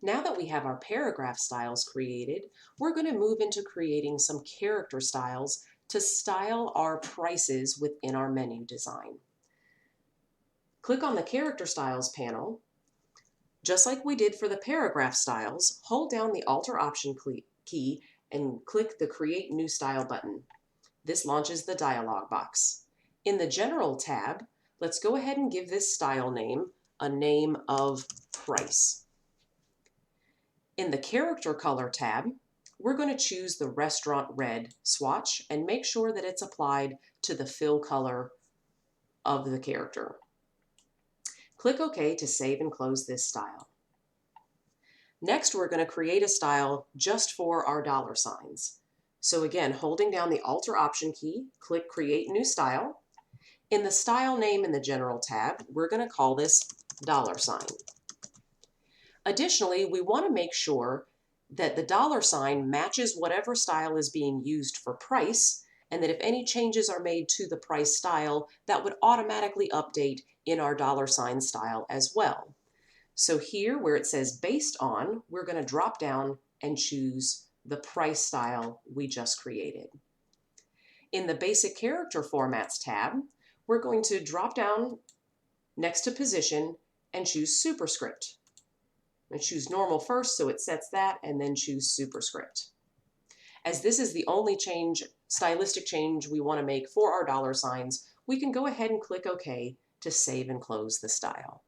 Now that we have our paragraph styles created, we're going to move into creating some character styles to style our prices within our menu design. Click on the Character Styles panel. Just like we did for the paragraph styles, hold down the Alt Option key and click the Create New Style button. This launches the dialog box. In the General tab, let's go ahead and give this style name a name of Price. In the Character Color tab, we're going to choose the Restaurant Red swatch and make sure that it's applied to the fill color of the character. Click OK to save and close this style. Next, we're going to create a style just for our dollar signs. So again, holding down the Alt Option key, click Create New Style. In the Style Name in the General tab, we're going to call this dollar sign. Additionally, we want to make sure that the dollar sign matches whatever style is being used for price, and that if any changes are made to the price style, that would automatically update in our dollar sign style as well. So here, where it says Based On, we're going to drop down and choose the price style we just created. In the Basic Character Formats tab, we're going to drop down next to Position and choose Superscript. And choose normal first, so it sets that, and then choose superscript. As this is the only stylistic change we want to make for our dollar signs, we can go ahead and click OK to save and close the style.